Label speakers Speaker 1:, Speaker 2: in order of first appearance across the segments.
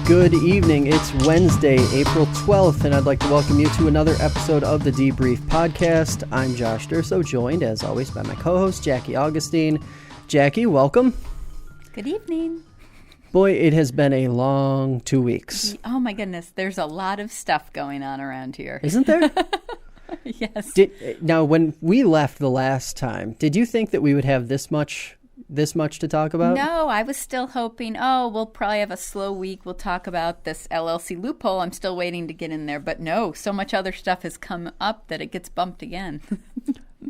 Speaker 1: Good evening. It's Wednesday, April 12th, and I'd like to welcome you to another episode of the Debrief podcast. I'm Josh Durso, joined, as always, by my co-host, Jackie Augustine. Jackie, welcome.
Speaker 2: Good evening.
Speaker 1: Boy, it has been a long 2 weeks.
Speaker 2: Oh, my goodness. There's a lot of stuff going on around here.
Speaker 1: Isn't there?
Speaker 2: Yes.
Speaker 1: Now, when we left the last time, did you think that we would have this much to talk about?
Speaker 2: No, I was still hoping, we'll probably have a slow week. We'll talk about this LLC loophole. I'm still waiting to get in there. But no, so much other stuff has come up that it gets bumped again.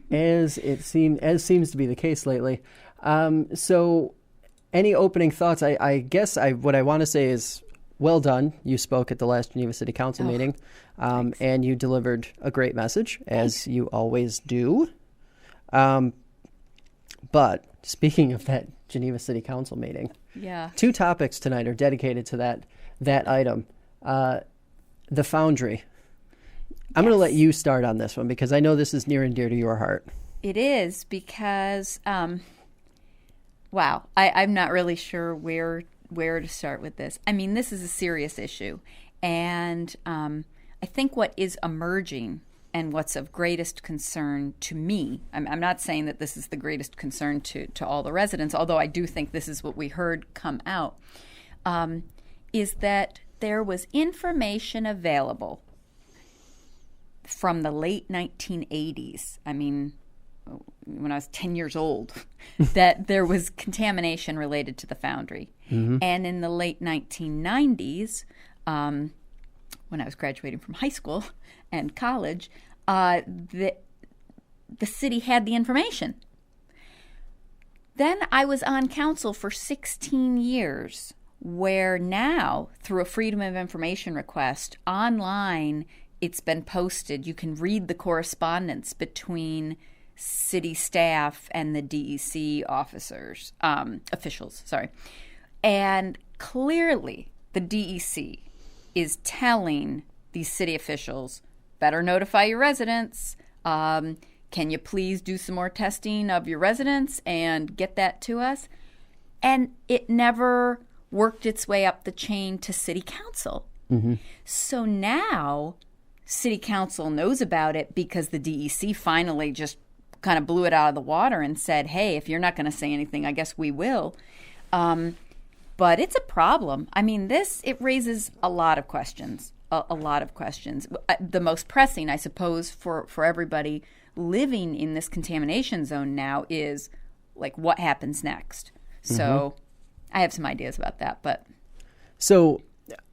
Speaker 1: As seems to be the case lately. So any opening thoughts? I guess what I want to say is, well done. You spoke at the last Geneva City Council meeting, and you delivered a great message, as you always do. But speaking of that Geneva City Council meeting, two topics tonight are dedicated to that item. The Foundry. I'm going to let you start on this one because I know this is near and dear to your heart. It is because,
Speaker 2: I'm not really sure where to start with this. I mean, this is a serious issue. And I think what is emerging and what's of greatest concern to me, I'm not saying that this is the greatest concern to all the residents, although I do think this is what we heard come out, is that there was information available from the late 1980s, I mean, when I was 10 years old, that there was contamination related to the foundry. Mm-hmm. And in the late 1990s, when I was graduating from high school and college, the city had the information. Then I was on council for 16 years, where now, through a Freedom of Information request, online, it's been posted. You can read the correspondence between city staff and the DEC officers, officials. And clearly, the DEC is telling these city officials, better notify your residents. Can you please do some more testing of your residents and get that to us? And it never worked its way up the chain to city council. Mm-hmm. So now city council knows about it because the DEC finally just kind of blew it out of the water and said, hey, if you're not going to say anything, I guess we will. But it's a problem. I mean, it raises a lot of questions, a lot of questions. The most pressing, I suppose, for everybody living in this contamination zone now is, like, what happens next? Mm-hmm. So I have some ideas about that.
Speaker 1: So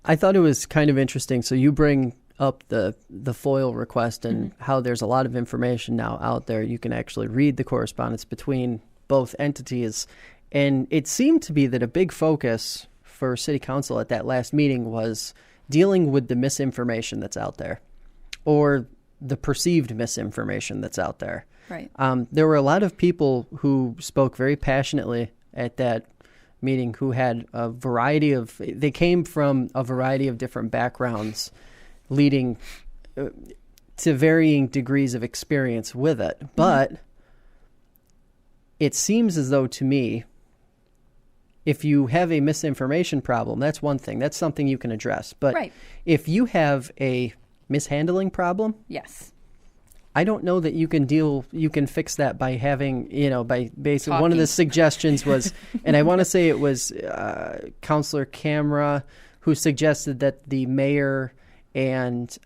Speaker 1: I thought it was kind of interesting. So you bring up the FOIL request and how there's a lot of information now out there. You can actually read the correspondence between both entities. And it seemed to be that a big focus for City Council at that last meeting was dealing with the misinformation that's out there, or the perceived misinformation that's out there.
Speaker 2: Right.
Speaker 1: There were a lot of people who spoke very passionately at that meeting who had they came from a variety of different backgrounds, leading to varying degrees of experience with it. But it seems as though, to me, if you have a misinformation problem, that's one thing. That's something you can address. But if you have a mishandling problem,
Speaker 2: yes,
Speaker 1: I don't know that you can fix that by having, by basically
Speaker 2: talking.
Speaker 1: One of the suggestions was, and I want to say it was Councilor Camera who suggested that the mayor and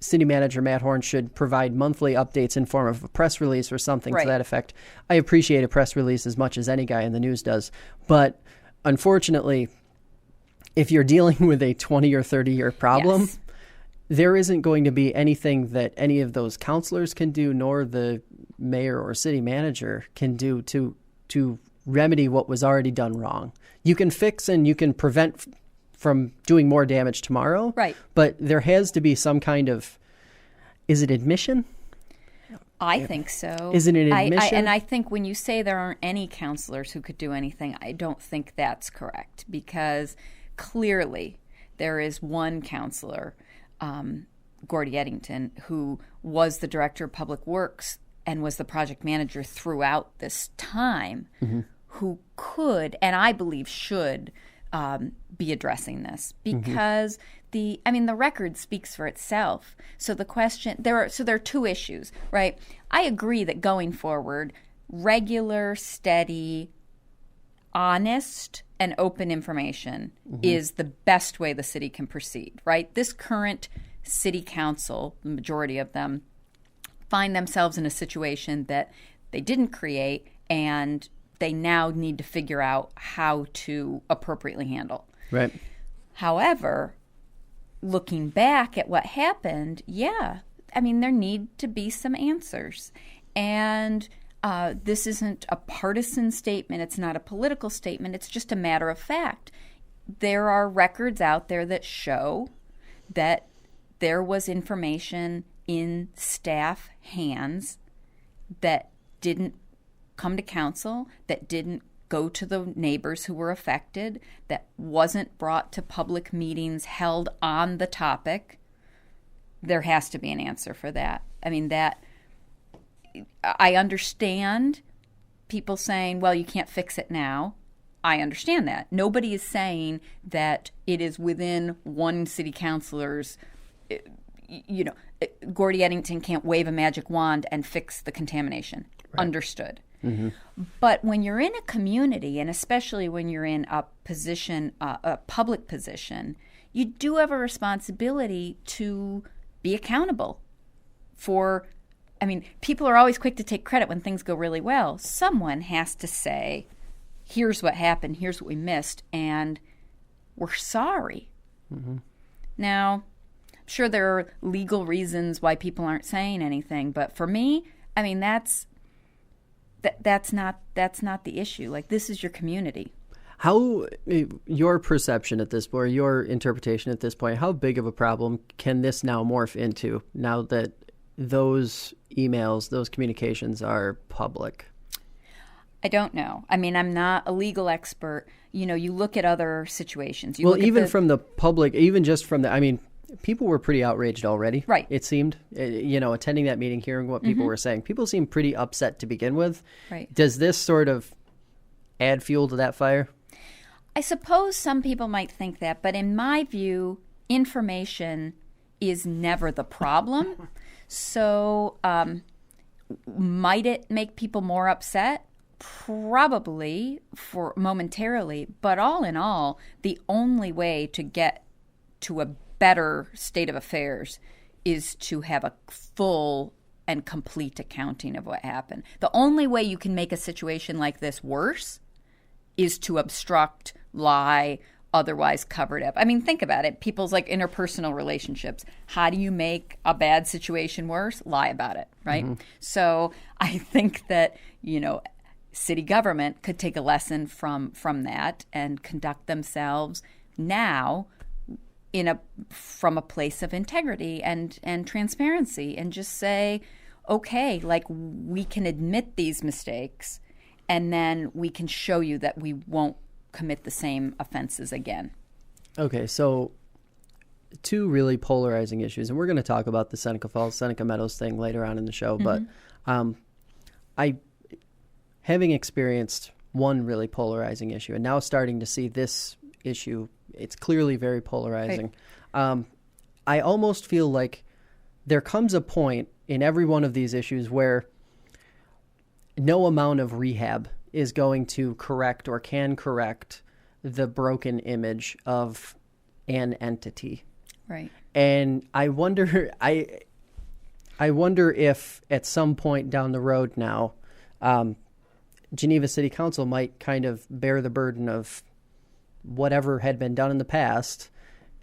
Speaker 1: City Manager Matt Horn should provide monthly updates in form of a press release or something to that effect. I appreciate a press release as much as any guy in the news does. But unfortunately, if you're dealing with a 20 or 30-year problem, there isn't going to be anything that any of those counselors can do, nor the mayor or city manager can do to remedy what was already done wrong. You can fix and you can prevent from doing more damage tomorrow.
Speaker 2: Right.
Speaker 1: But there has to be some kind of, is it admission?
Speaker 2: I think so.
Speaker 1: Is it an admission?
Speaker 2: And I think when you say there aren't any counselors who could do anything, I don't think that's correct, because clearly there is one counselor, Gordy Eddington, who was the director of public works and was the project manager throughout this time, who could, and I believe should, be addressing this, because the record speaks for itself. So the question, there are two issues, right? I agree that going forward, regular, steady, honest, and open information is the best way the city can proceed, right? This current city council, the majority of them, find themselves in a situation that they didn't create, and they now need to figure out how to appropriately handle.
Speaker 1: Right.
Speaker 2: However, looking back at what happened, there need to be some answers. And this isn't a partisan statement. It's not a political statement. It's just a matter of fact. There are records out there that show that there was information in staff hands that didn't come to council, that didn't go to the neighbors who were affected, that wasn't brought to public meetings held on the topic. There has to be an answer for that. I understand people saying, well, you can't fix it now. I understand that. Nobody is saying that it is within one city councilor's, Gordy Eddington can't wave a magic wand and fix the contamination. Right. Understood. But when you're in a community, and especially when you're in a position, a public position, you do have a responsibility to be accountable for. People are always quick to take credit when things go really well. Someone has to say, here's what happened, here's what we missed, and we're sorry. Now, I'm sure there are legal reasons why people aren't saying anything, but for me, that's not the issue. Like, this is your community.
Speaker 1: How, your perception at this point, your interpretation at this point, how big of a problem can this now morph into now that those emails, those communications are public?
Speaker 2: I don't know. I'm not a legal expert. You look at other situations.
Speaker 1: From the public, even just from the, people were pretty outraged already.
Speaker 2: Right.
Speaker 1: It seemed, attending that meeting, hearing what people were saying. People seemed pretty upset to begin with.
Speaker 2: Right.
Speaker 1: Does this sort of add fuel to that fire?
Speaker 2: I suppose some people might think that, but in my view, information is never the problem. So might it make people more upset? Probably, for momentarily. But all in all, the only way to get to a better state of affairs is to have a full and complete accounting of what happened. The only way you can make a situation like this worse is to obstruct, lie, otherwise cover it up. Think about it. People's interpersonal relationships. How do you make a bad situation worse? Lie about it, right? So I think that, city government could take a lesson from that and conduct themselves now from a place of integrity and transparency, and just say, okay, we can admit these mistakes, and then we can show you that we won't commit the same offenses again. Okay,
Speaker 1: so two really polarizing issues, and we're going to talk about the Seneca Falls, Seneca Meadows thing later on in the show, but I, having experienced one really polarizing issue and now starting to see this issue, it's clearly very polarizing. Right. I almost feel like there comes a point in every one of these issues where no amount of rehab is going to correct or can correct the broken image of an entity.
Speaker 2: Right.
Speaker 1: And I wonder if at some point down the road now, Geneva City Council might kind of bear the burden of whatever had been done in the past,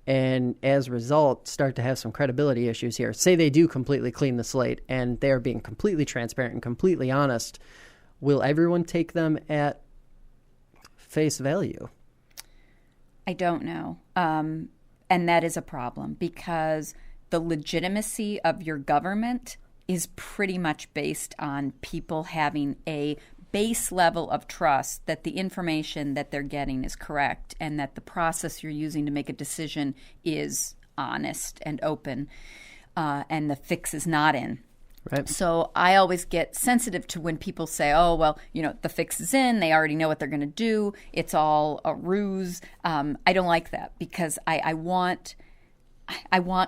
Speaker 1: and as a result start to have some credibility issues here. Say they do completely clean the slate and they're being completely transparent and completely honest. Will everyone take them at face value?
Speaker 2: I don't know. And that is a problem, because the legitimacy of your government is pretty much based on people having a base level of trust that the information that they're getting is correct and that the process you're using to make a decision is honest and open, and the fix is not in.
Speaker 1: Right.
Speaker 2: So I always get sensitive to when people say, oh, well, the fix is in. They already know what they're going to do. It's all a ruse. I don't like that because I want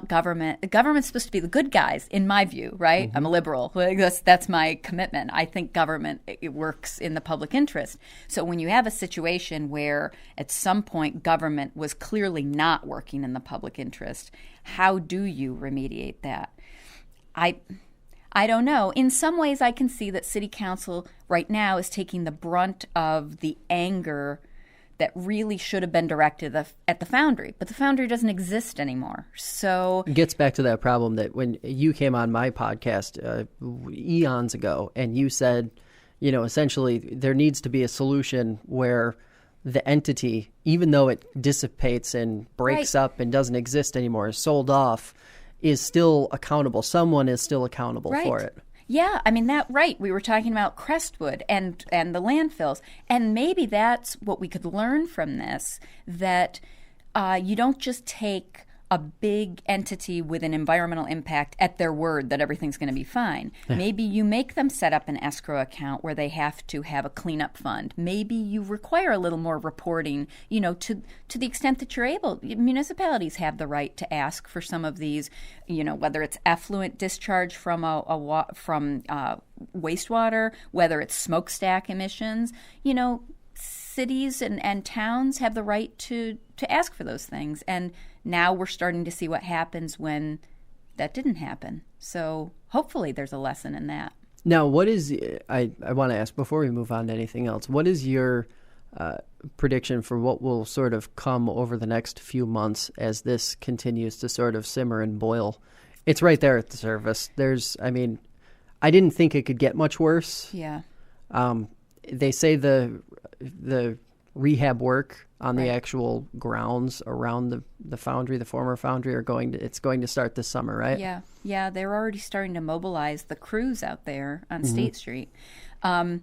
Speaker 2: government. The government's supposed to be the good guys, in my view, right? I'm a liberal. That's my commitment. I think government, it works in the public interest. So when you have a situation where at some point government was clearly not working in the public interest, how do you remediate that? I don't know. In some ways, I can see that City Council right now is taking the brunt of the anger that really should have been directed at the Foundry. But the Foundry doesn't exist anymore. So
Speaker 1: it gets back to that problem that when you came on my podcast eons ago and you said, essentially there needs to be a solution where the entity, even though it dissipates and breaks up and doesn't exist anymore, is sold off, is still accountable. Someone is still accountable for it.
Speaker 2: Yeah, I mean, we were talking about Crestwood and the landfills. And maybe that's what we could learn from this, that you don't just take a big entity with an environmental impact at their word that everything's going to be fine. Maybe you make them set up an escrow account where they have to have a cleanup fund. Maybe you require a little more reporting, to the extent that you're able. Municipalities have the right to ask for some of these, whether it's effluent discharge from wastewater, whether it's smokestack emissions, cities and towns have the right to ask for those things. And now we're starting to see what happens when that didn't happen. So hopefully there's a lesson in that.
Speaker 1: Now, what is, I want to ask before we move on to anything else, what is your prediction for what will sort of come over the next few months as this continues to sort of simmer and boil? It's right there at the surface. I didn't think it could get much worse.
Speaker 2: Yeah.
Speaker 1: They say the rehab work on the actual grounds around the foundry, the former foundry, it's going to start this summer, right?
Speaker 2: Yeah, they're already starting to mobilize the crews out there on State Street. From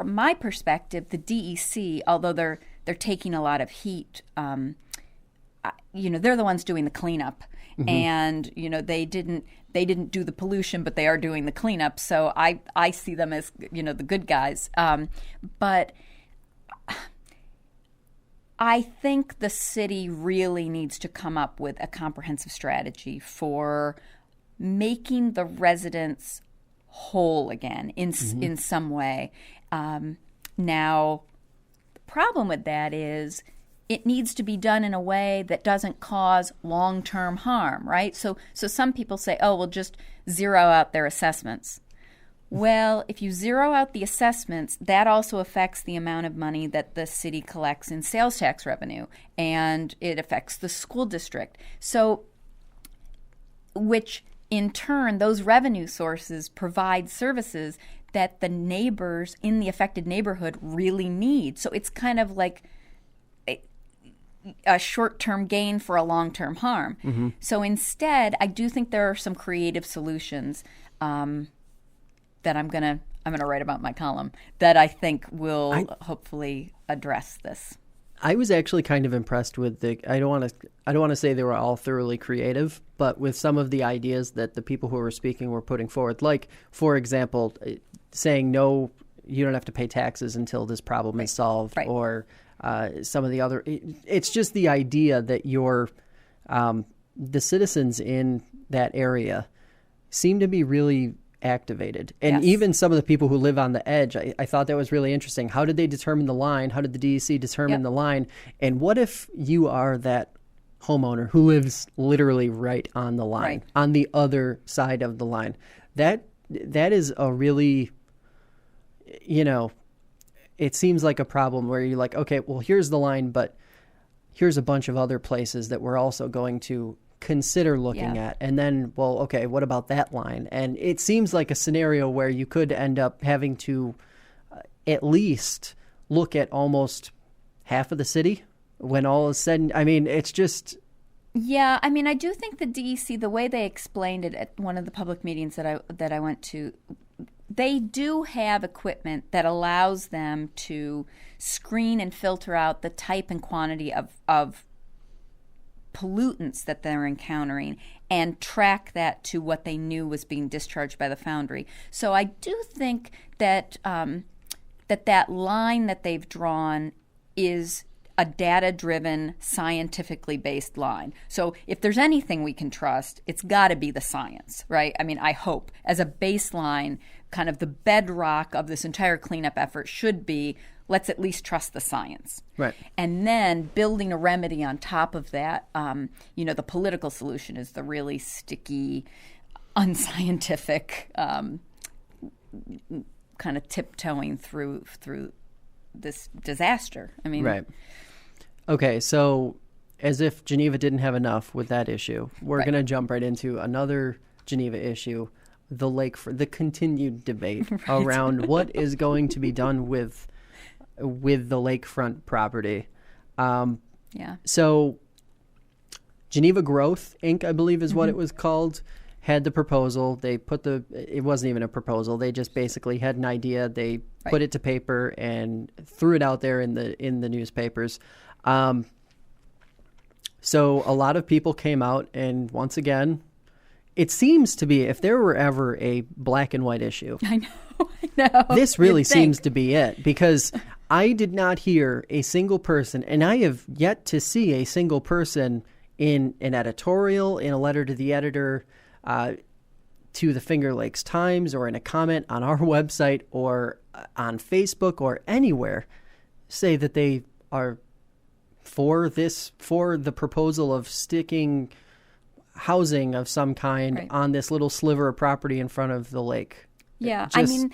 Speaker 2: my perspective, the DEC, although they're taking a lot of heat, they're the ones doing the cleanup, and they didn't do the pollution, but they are doing the cleanup. So I see them as the good guys, but I think the city really needs to come up with a comprehensive strategy for making the residents whole again in some way. Now, the problem with that is it needs to be done in a way that doesn't cause long-term harm, right? So some people say, oh, we'll just zero out their assessments. Well, if you zero out the assessments, that also affects the amount of money that the city collects in sales tax revenue, and it affects the school district. So, which in turn, those revenue sources provide services that the neighbors in the affected neighborhood really need. So it's kind of like a short-term gain for a long-term harm. So instead, I do think there are some creative solutions that I'm gonna write about in my column that I think will hopefully address this.
Speaker 1: I was actually kind of impressed with I don't want to say they were all thoroughly creative, but with some of the ideas that the people who were speaking were putting forward, like, for example, saying no, you don't have to pay taxes until this problem is solved, or some of the other. It's just the idea that the citizens in that area seem to be really activated. And even some of the people who live on the edge, I thought that was really interesting. How did they determine the line? How did the DEC determine the line? And what if you are that homeowner who lives literally right on the line, on the other side of the line? That is a really, it seems like a problem where you're like, okay, well, here's the line, but here's a bunch of other places that we're also going to consider looking at. And then, well, okay, what about that line? And it seems like a scenario where you could end up having to at least look at almost half of the city when all is said. It's just...
Speaker 2: Yeah, I do think the DEC, the way they explained it at one of the public meetings that I went to, they do have equipment that allows them to screen and filter out the type and quantity of pollutants that they're encountering and track that to what they knew was being discharged by the foundry. So I do think that that line that they've drawn is a data-driven, scientifically based line. So if there's anything we can trust, it's got to be the science, right? I mean, I hope as a baseline, kind of the bedrock of this entire cleanup effort should be, let's at least trust the science.
Speaker 1: Right.
Speaker 2: And then building a remedy on top of that, the political solution is the really sticky, unscientific kind of tiptoeing through this disaster. I mean,
Speaker 1: right. Okay, so as if Geneva didn't have enough with that issue, we're going to jump right into another Geneva issue, the continued debate around what is going to be done with the lakefront property. So Geneva Growth, Inc., I believe is what it was called, had the proposal. They it wasn't even a proposal. They just basically had an idea. They put it to paper and threw it out there in the newspapers. So a lot of people came out, and once again, it seems to be, if there were ever a black and white issue,
Speaker 2: I know.
Speaker 1: This really seems to be it, because I did not hear a single person, and I have yet to see a single person in an editorial, in a letter to the editor, to the Finger Lakes Times, or in a comment on our website, or on Facebook, or anywhere, say that they are for the proposal of sticking housing of some kind on this little sliver of property in front of the lake.
Speaker 2: Yeah, I mean,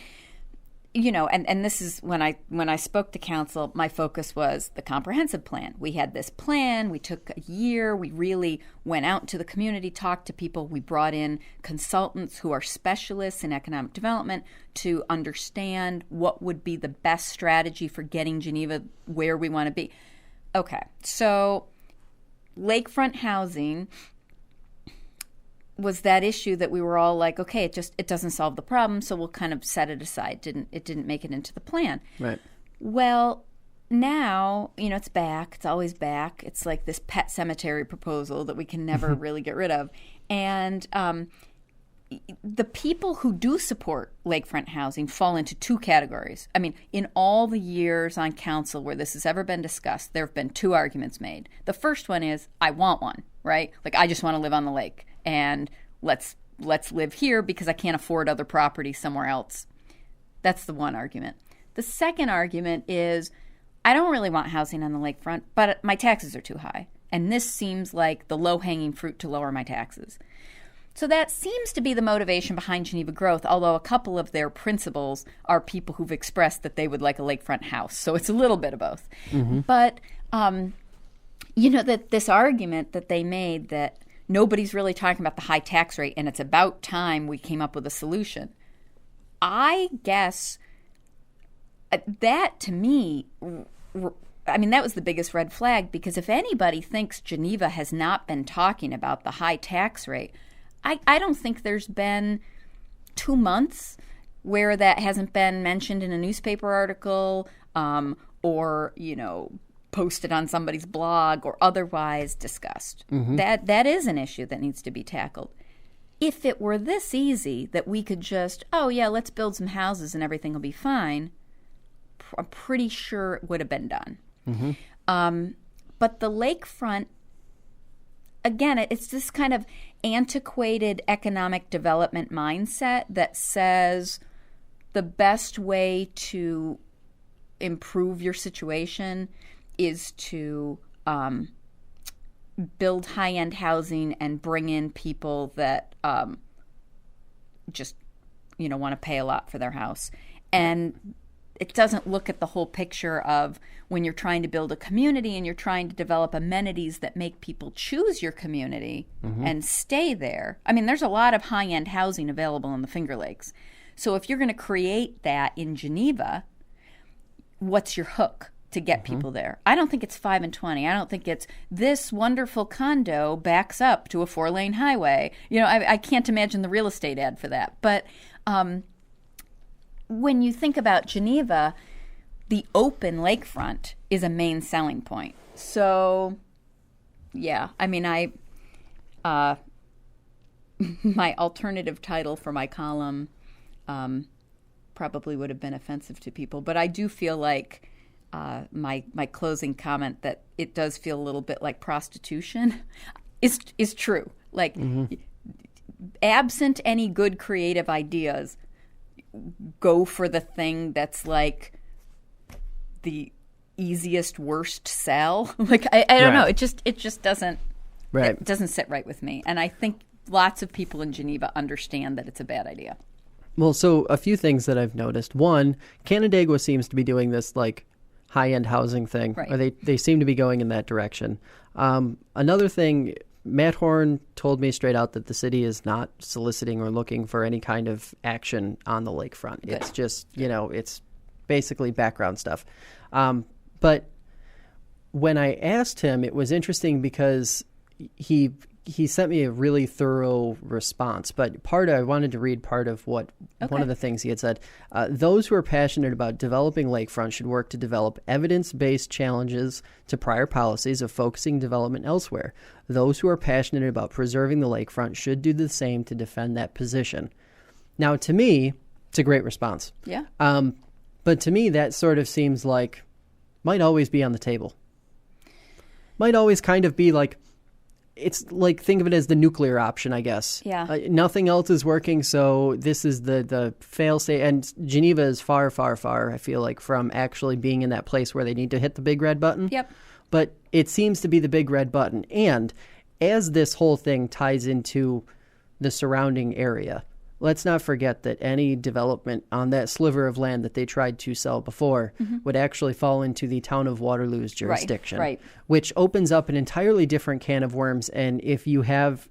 Speaker 2: and this is when I spoke to council, my focus was the comprehensive plan. We had this plan. We took a year. We really went out into the community, talked to people. We brought in consultants who are specialists in economic development to understand what would be the best strategy for getting Geneva where we want to be. Okay, so lakefront housing was that issue that we were all like, okay, it doesn't solve the problem, so we'll kind of set it aside. It didn't make it into the plan.
Speaker 1: Right.
Speaker 2: Well, now, it's back. It's always back. It's like this pet cemetery proposal that we can never really get rid of. And the people who do support lakefront housing fall into two categories. I mean, in all the years on council where this has ever been discussed, there have been two arguments made. The first one is, I want one, right? Like, I just want to live on the lake, and let's live here because I can't afford other property somewhere else. That's the one argument. The second argument is, I don't really want housing on the lakefront, but my taxes are too high. And this seems like the low-hanging fruit to lower my taxes. So that seems to be the motivation behind Geneva Growth, although a couple of their principals are people who've expressed that they would like a lakefront house. So it's a little bit of both. Mm-hmm. But, that this argument that they made that nobody's really talking about the high tax rate and it's about time we came up with a solution. I guess that, to me, that was the biggest red flag, because if anybody thinks Geneva has not been talking about the high tax rate, I don't think there's been 2 months where that hasn't been mentioned in a newspaper article or, posted on somebody's blog or otherwise discussed. Mm-hmm. That is an issue that needs to be tackled. If it were this easy that we could just, let's build some houses and everything will be fine, I'm pretty sure it would have been done. Mm-hmm. But the lakefront, again, it's this kind of antiquated economic development mindset that says the best way to improve your situation is to build high-end housing and bring in people that just, want to pay a lot for their house. And it doesn't look at the whole picture of when you're trying to build a community and you're trying to develop amenities that make people choose your community and stay there. I mean, there's a lot of high-end housing available in the Finger Lakes. So if you're going to create that in Geneva, what's your hook to get people there? I don't think it's 5 and 20. I don't think it's this wonderful condo backs up to a 4-lane highway. I can't imagine the real estate ad for that. But when you think about Geneva, the open lakefront is a main selling point. So, yeah, I mean, my alternative title for my column probably would have been offensive to people, but I do feel like my closing comment that it does feel a little bit like prostitution is true. Like, absent any good creative ideas, go for the thing that's like the easiest, worst sell. Like, I don't know. It just doesn't it doesn't sit right with me. And I think lots of people in Geneva understand that it's a bad idea.
Speaker 1: Well, so a few things that I've noticed. One, Canandaigua seems to be doing this like high-end housing thing. Right. Or they seem to be going in that direction. Another thing, Matt Horn told me straight out that the city is not soliciting or looking for any kind of action on the lakefront. Good. It's just, it's basically background stuff. But when I asked him, it was interesting because he sent me a really thorough response. But I wanted to read part of one of the things he had said. Those who are passionate about developing lakefront should work to develop evidence-based challenges to prior policies of focusing development elsewhere. Those who are passionate about preserving the lakefront should do the same to defend that position. Now, to me, it's a great response.
Speaker 2: Yeah.
Speaker 1: But to me, that sort of seems like might always be on the table. Might always kind of be like, it's like, think of it as the nuclear option, I guess.
Speaker 2: Yeah.
Speaker 1: Nothing else is working, so this is the fail-safe. And Geneva is far, far, far, I feel like, from actually being in that place where they need to hit the big red button.
Speaker 2: Yep.
Speaker 1: But it seems to be the big red button. And as this whole thing ties into the surrounding area, let's not forget that any development on that sliver of land that they tried to sell before would actually fall into the town of Waterloo's jurisdiction,
Speaker 2: right.
Speaker 1: Which opens up an entirely different can of worms. And if you have,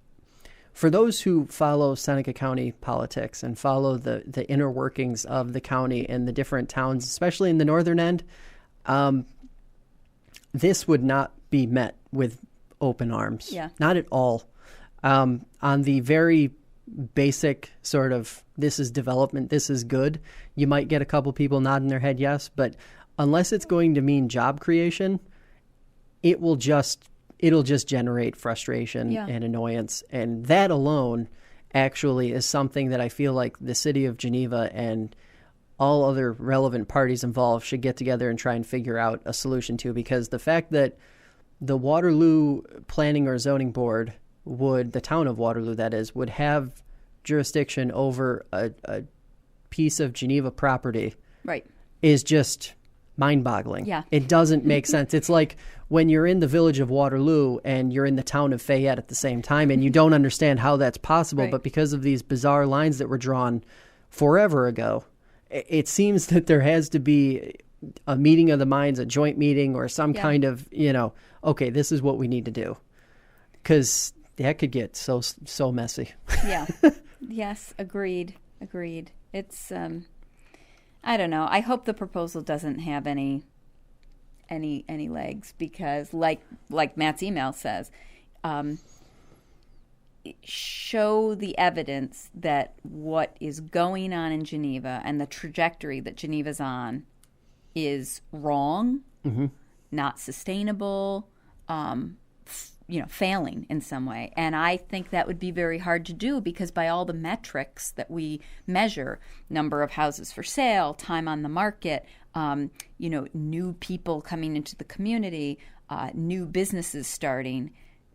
Speaker 1: for those who follow Seneca County politics and follow the inner workings of the county and the different towns, especially in the northern end, this would not be met with open arms.
Speaker 2: Yeah.
Speaker 1: Not at all. On the very basic sort of, this is development, this is good, you might get a couple people nodding their head yes, but unless it's going to mean job creation, it'll just generate frustration and annoyance. And that alone actually is something that I feel like the city of Geneva and all other relevant parties involved should get together and try and figure out a solution to, because the fact that the Waterloo Planning or Zoning Board the town of Waterloo, that is, would have jurisdiction over a piece of Geneva property,
Speaker 2: right,
Speaker 1: is just mind-boggling.
Speaker 2: Yeah.
Speaker 1: It doesn't make sense. It's like when you're in the village of Waterloo and you're in the town of Fayette at the same time, and you don't understand how that's possible,
Speaker 2: right.
Speaker 1: But because of these bizarre lines that were drawn forever ago, it seems that there has to be a meeting of the minds, a joint meeting, or some kind of, okay, this is what we need to do. Because that could get so messy.
Speaker 2: Yeah. Yes. Agreed. It's, I don't know. I hope the proposal doesn't have any legs, because like Matt's email says, show the evidence that what is going on in Geneva and the trajectory that Geneva's on is wrong, not sustainable, failing in some way. And I think that would be very hard to do, because by all the metrics that we measure, number of houses for sale, time on the market, new people coming into the community, new businesses starting,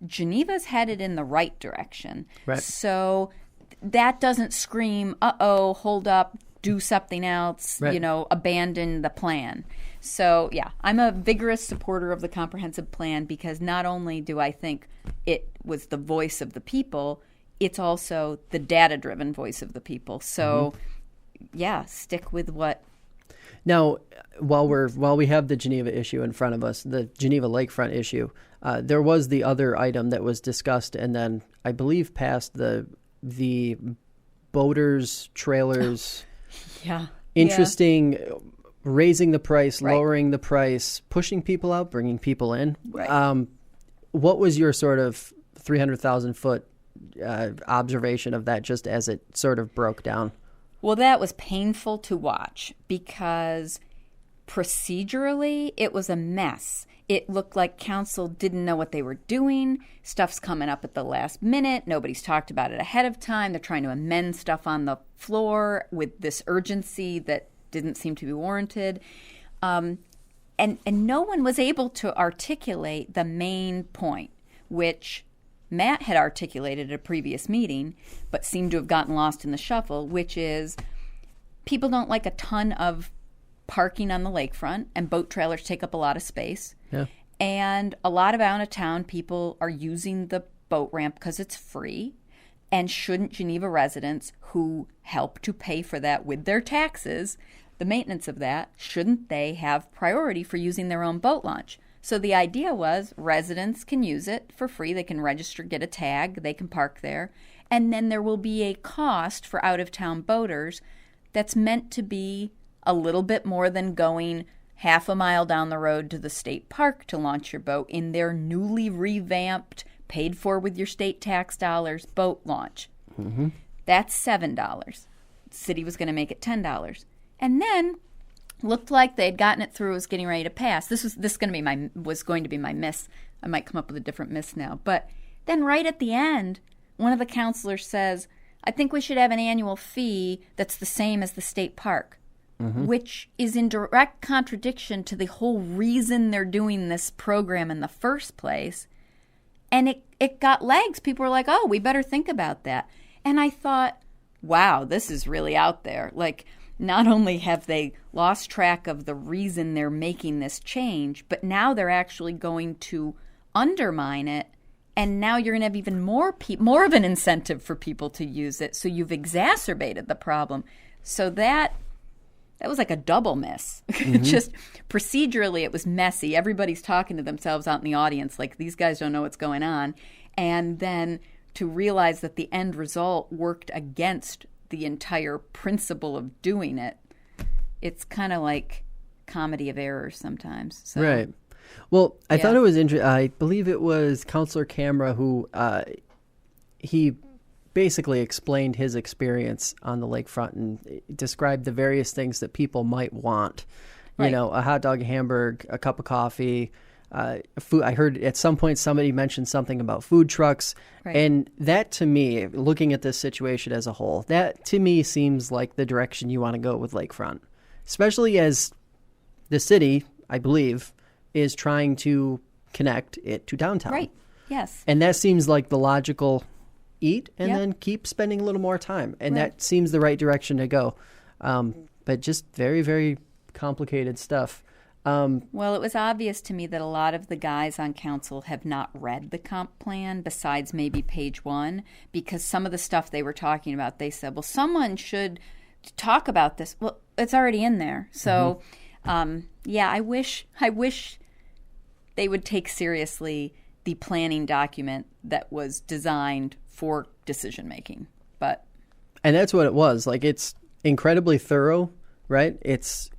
Speaker 2: Geneva's headed in the right direction.
Speaker 1: Right.
Speaker 2: So that doesn't scream, hold up, do something else,
Speaker 1: right.
Speaker 2: Abandon the plan. So, yeah, I'm a vigorous supporter of the comprehensive plan, because not only do I think it was the voice of the people, it's also the data-driven voice of the people. So, yeah, stick with what.
Speaker 1: Now, while we have the Geneva issue in front of us, the Geneva Lakefront issue, there was the other item that was discussed and then I believe passed, the boaters, trailers.
Speaker 2: Yeah.
Speaker 1: Interesting. Raising the price,
Speaker 2: right.
Speaker 1: Lowering the price, pushing people out, bringing people in.
Speaker 2: Right.
Speaker 1: What was your sort of 300,000 foot observation of that, just as it sort of broke down?
Speaker 2: Well, that was painful to watch because procedurally it was a mess. It looked like council didn't know what they were doing. Stuff's coming up at the last minute. Nobody's talked about it ahead of time. They're trying to amend stuff on the floor with this urgency that didn't seem to be warranted. And no one was able to articulate the main point, which Matt had articulated at a previous meeting, but seemed to have gotten lost in the shuffle, which is people don't like a ton of parking on the lakefront, and boat trailers take up a lot of space.
Speaker 1: Yeah.
Speaker 2: And a lot of out-of-town people are using the boat ramp because it's free. And shouldn't Geneva residents who help to pay for that with their taxes, the maintenance of that, shouldn't they have priority for using their own boat launch? So the idea was residents can use it for free. They can register, get a tag, they can park there. And then there will be a cost for out-of-town boaters that's meant to be a little bit more than going half a mile down the road to the state park to launch your boat in their newly revamped, paid for with your state tax dollars boat launch.
Speaker 1: Mm-hmm.
Speaker 2: That's $7. The city was going to make it $10. And then looked like they'd gotten it through, was getting ready to pass. This was going to be my miss. I might come up with a different miss now. But then right at the end, one of the counselors says, I think we should have an annual fee that's the same as the state park. Mm-hmm. Which is in direct contradiction to the whole reason they're doing this program in the first place. And it got legs. People were like, oh, we better think about that. And I thought, wow, this is really out there. Like, not only have they lost track of the reason they're making this change, but now they're actually going to undermine it. And now you're going to have even more of an incentive for people to use it. So you've exacerbated the problem. So that was like a double miss. Mm-hmm. Just procedurally, it was messy. Everybody's talking to themselves out in the audience like these guys don't know what's going on. And then to realize that the end result worked against the entire principle of doing it, it's kind of like comedy of errors sometimes. So,
Speaker 1: right. Well, I thought it was interesting. I believe it was Counselor Camera who he basically explained his experience on the lakefront and described the various things that people might want. Right. You know, a hot dog, a hamburger, a cup of coffee, food. I heard at some point somebody mentioned something about food trucks. Right. And that to me, looking at this situation as a whole, that to me seems like the direction you want to go with Lakefront, especially as the city, I believe, is trying to connect it to downtown.
Speaker 2: Right. Yes.
Speaker 1: And that seems like the logical eat and then keep spending a little more time. And that seems the right direction to go. But just very, very complicated stuff.
Speaker 2: Well, it was obvious to me that a lot of the guys on council have not read the comp plan besides maybe page 1, because some of the stuff they were talking about, they said, well, someone should talk about this. Well, it's already in there. So, I wish they would take seriously the planning document that was designed for decision making.
Speaker 1: And that's what it was. Like, it's incredibly thorough, right? It's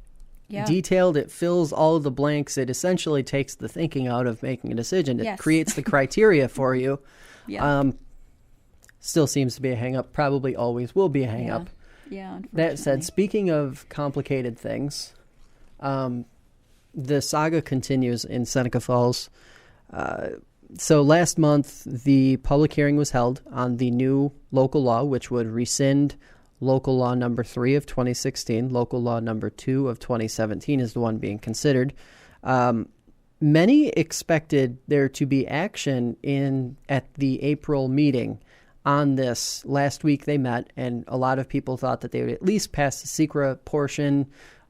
Speaker 1: detailed. It fills all of the blanks. It essentially takes the thinking out of making a decision. It creates the criteria for you. Still seems to be a hang-up. Probably always will be a hang-up.
Speaker 2: Yeah,
Speaker 1: that said, speaking of complicated things, the saga continues in Seneca Falls. So last month, the public hearing was held on the new local law, which would rescind local law number 3 of 2016. Local law number 2 of 2017 is the one being considered. Many expected there to be action at the April meeting on this. Last week they met, and a lot of people thought that they would at least pass the secret portion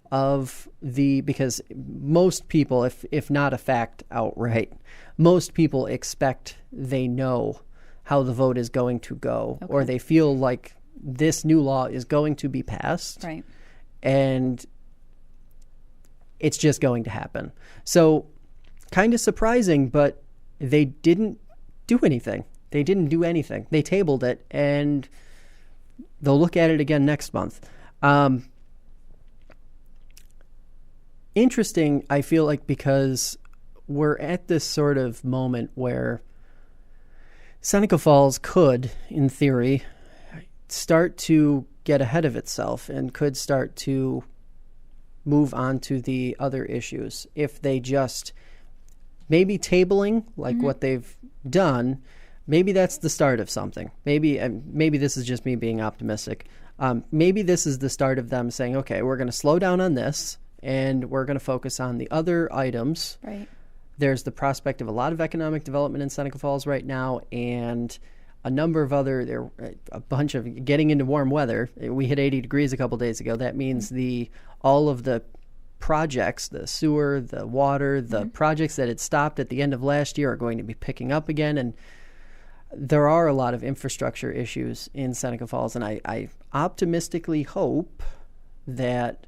Speaker 1: of because most people, if not a fact outright, most people expect they know how the vote is going to go, or they feel like this new law is going to be passed,
Speaker 2: right?
Speaker 1: And it's just going to happen. So kind of surprising, but they didn't do anything. They didn't do anything. They tabled it, and they'll look at it again next month. Interesting, I feel like, because we're at this sort of moment where Seneca Falls could, in theory, start to get ahead of itself and could start to move on to the other issues if they just maybe tabling like what they've done. Maybe that's the start of something. Maybe this is just me being optimistic. Maybe this is the start of them saying, okay, we're going to slow down on this and we're going to focus on the other items.
Speaker 2: Right.
Speaker 1: There's the prospect of a lot of economic development in Seneca Falls right now, and a number of a bunch of getting into warm weather. We hit 80 degrees a couple days ago. That means all of the projects, the sewer, the water, the projects that had stopped at the end of last year are going to be picking up again. And there are a lot of infrastructure issues in Seneca Falls, and I optimistically hope that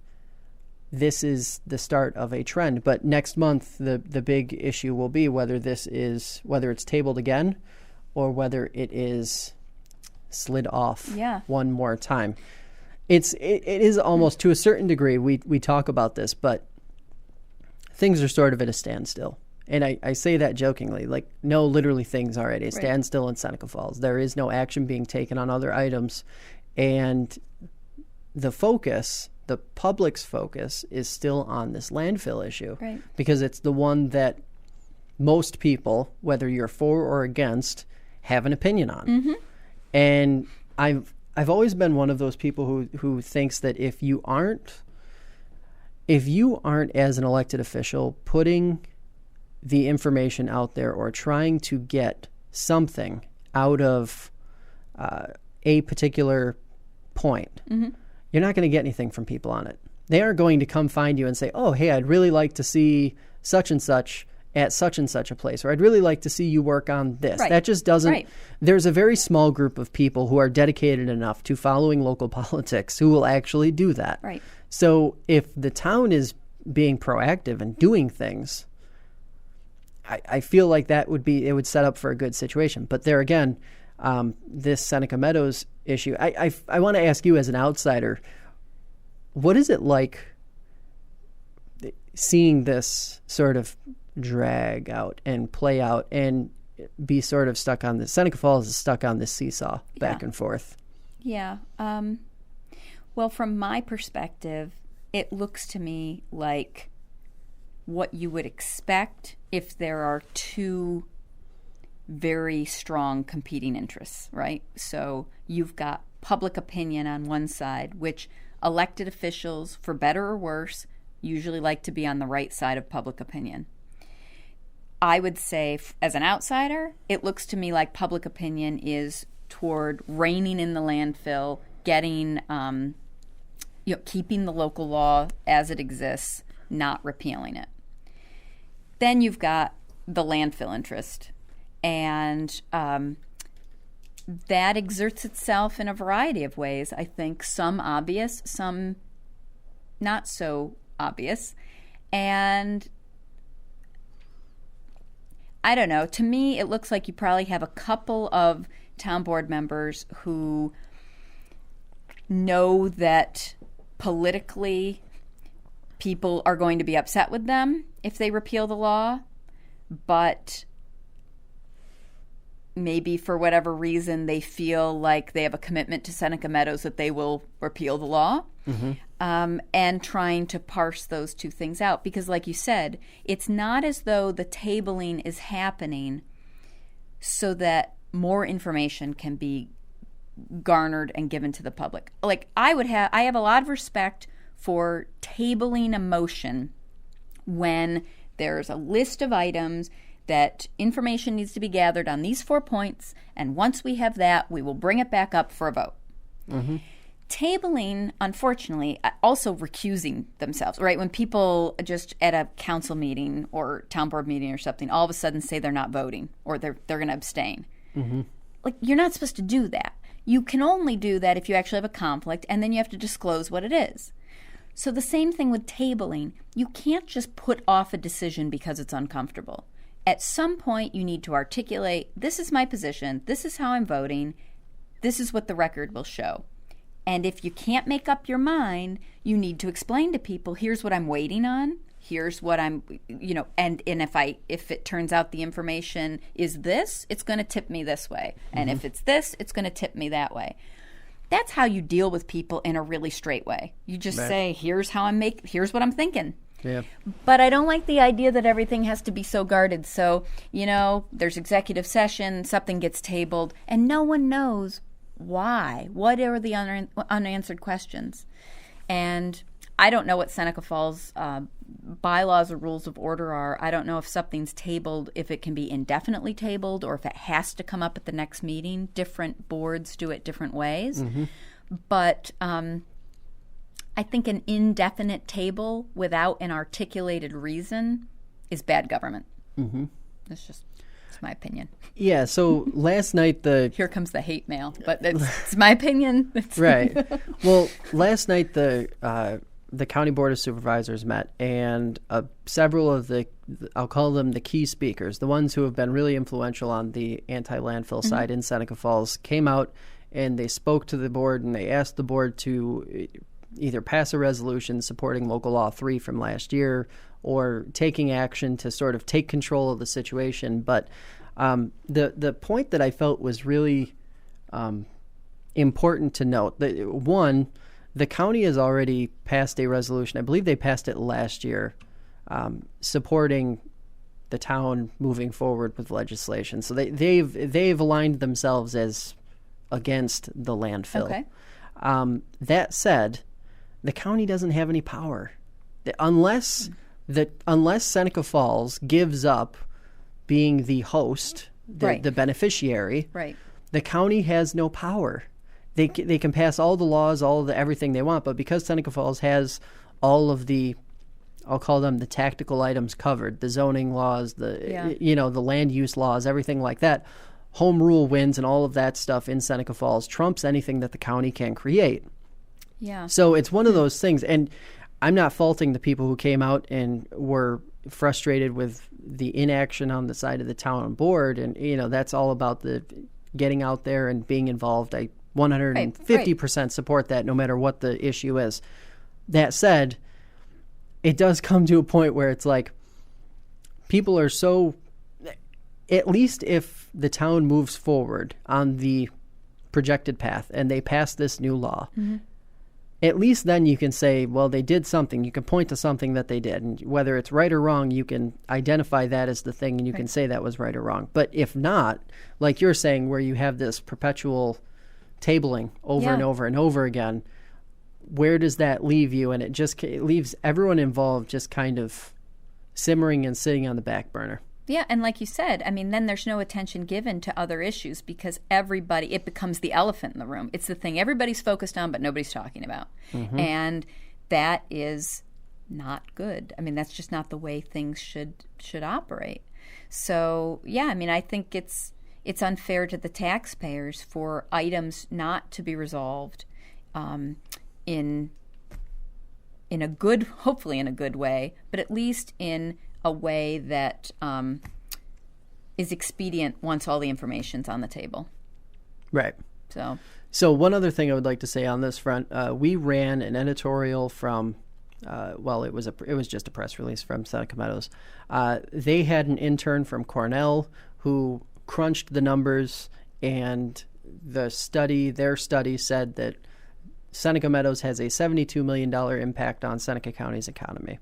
Speaker 1: this is the start of a trend. But next month, the big issue will be whether it's tabled again or whether it is slid off one more time. It is almost, to a certain degree, we talk about this, but things are sort of at a standstill. And I say that jokingly, like, no, literally things are at a standstill in Seneca Falls. There is no action being taken on other items. And the public's focus is still on this landfill issue.
Speaker 2: Right.
Speaker 1: Because it's the one that most people, whether you're for or against, have an opinion on. Mm-hmm. And I've always been one of those people who thinks that if you aren't as an elected official putting the information out there or trying to get something out of a particular point, you're not going to get anything from people on it. They aren't going to come find you and say, oh, hey, I'd really like to see such and such at such and such a place, or I'd really like to see you work on this. Right. That just doesn't... Right. There's a very small group of people who are dedicated enough to following local politics who will actually do that.
Speaker 2: Right.
Speaker 1: So if the town is being proactive and doing things, I feel like it would set up for a good situation. But there again, this Seneca Meadows issue, I want to ask you as an outsider, what is it like seeing this sort of drag out and play out and be sort of stuck on this? Seneca Falls is stuck on this seesaw back and forth.
Speaker 2: Yeah. Well, from my perspective, it looks to me like what you would expect if there are two very strong competing interests, right? So you've got public opinion on one side, which elected officials, for better or worse, usually like to be on the right side of public opinion. I would say, as an outsider, it looks to me like public opinion is toward reining in the landfill, getting, keeping the local law as it exists, not repealing it. Then you've got the landfill interest, and that exerts itself in a variety of ways. I think some obvious, some not so obvious, and I don't know. To me, it looks like you probably have a couple of town board members who know that politically people are going to be upset with them if they repeal the law, but maybe for whatever reason they feel like they have a commitment to Seneca Meadows that they will repeal the law. And trying to parse those two things out. Because like you said, it's not as though the tabling is happening so that more information can be garnered and given to the public. Like I have a lot of respect for tabling a motion when there's a list of items that information needs to be gathered on these 4 points, and once we have that, we will bring it back up for a vote. Tabling, unfortunately, also recusing themselves, right? When people just at a council meeting or town board meeting or something, all of a sudden say they're not voting or they're going to abstain. Like, you're not supposed to do that. You can only do that if you actually have a conflict, and then you have to disclose what it is. So the same thing with tabling. You can't just put off a decision because it's uncomfortable. At some point, you need to articulate, this is my position, this is how I'm voting, this is what the record will show. And if you can't make up your mind, you need to explain to people, here's what I'm waiting on, here's what I'm, and if it turns out the information is this, it's going to tip me this way. And if it's this, it's going to tip me that way. That's how you deal with people in a really straight way. You just say, here's what I'm thinking.
Speaker 1: Yeah.
Speaker 2: But I don't like the idea that everything has to be so guarded. So, there's executive session, something gets tabled, and no one knows why. What are the unanswered questions? And I don't know what Seneca Falls bylaws or rules of order are. I don't know if something's tabled, if it can be indefinitely tabled, or if it has to come up at the next meeting. Different boards do it different ways. Mm-hmm. But I think an indefinite table without an articulated reason is bad government. Mm-hmm. It's my opinion.
Speaker 1: Yeah, so last night
Speaker 2: Here comes the hate mail, but it's my opinion.
Speaker 1: Right. Well, last night the County Board of Supervisors met, and several of I'll call them the key speakers, the ones who have been really influential on the anti-landfill side in Seneca Falls, came out and they spoke to the board and they asked the board to either pass a resolution supporting Local Law 3 from last year or taking action to sort of take control of the situation. But the point that I felt was really important to note, that one, the county has already passed a resolution. I believe they passed it last year, supporting the town moving forward with legislation. So they've aligned themselves as against the landfill.
Speaker 2: Okay.
Speaker 1: That said, the county doesn't have any power unless Seneca Falls gives up being the host, the beneficiary.
Speaker 2: Right.
Speaker 1: The county has no power. They can pass all the laws, everything they want, but because Seneca Falls has all of the, I'll call them the tactical items covered, the zoning laws, the land use laws, everything like that, home rule wins and all of that stuff in Seneca Falls trumps anything that the county can create.
Speaker 2: Yeah.
Speaker 1: So it's one of those things, and I'm not faulting the people who came out and were frustrated with the inaction on the side of the town board, and that's all about the getting out there and being involved. I 150% support that, no matter what the issue is. That said, it does come to a point where it's like people are so, at least if the town moves forward on the projected path and they pass this new law, at least then you can say, well, they did something. You can point to something that they did. And whether it's right or wrong, you can identify that as the thing and you can say that was right or wrong. But if not, like you're saying, where you have this perpetual tabling over and over and over again, where does that leave you? And it leaves everyone involved just kind of simmering and sitting on the back burner.
Speaker 2: Yeah, and like you said, I mean, then there's no attention given to other issues because it becomes the elephant in the room. It's the thing everybody's focused on, but nobody's talking about. Mm-hmm. And that is not good. I mean, that's just not the way things should operate. So, yeah, I mean, I think it's unfair to the taxpayers for items not to be resolved in a good, hopefully in a good way, but at least in a way that is expedient once all the information's on the table.
Speaker 1: Right.
Speaker 2: So
Speaker 1: one other thing I would like to say on this front, we ran an editorial from, it was just a press release from Seneca Meadows. They had an intern from Cornell who crunched the numbers, and their study said that Seneca Meadows has a $72 million impact on Seneca County's economy.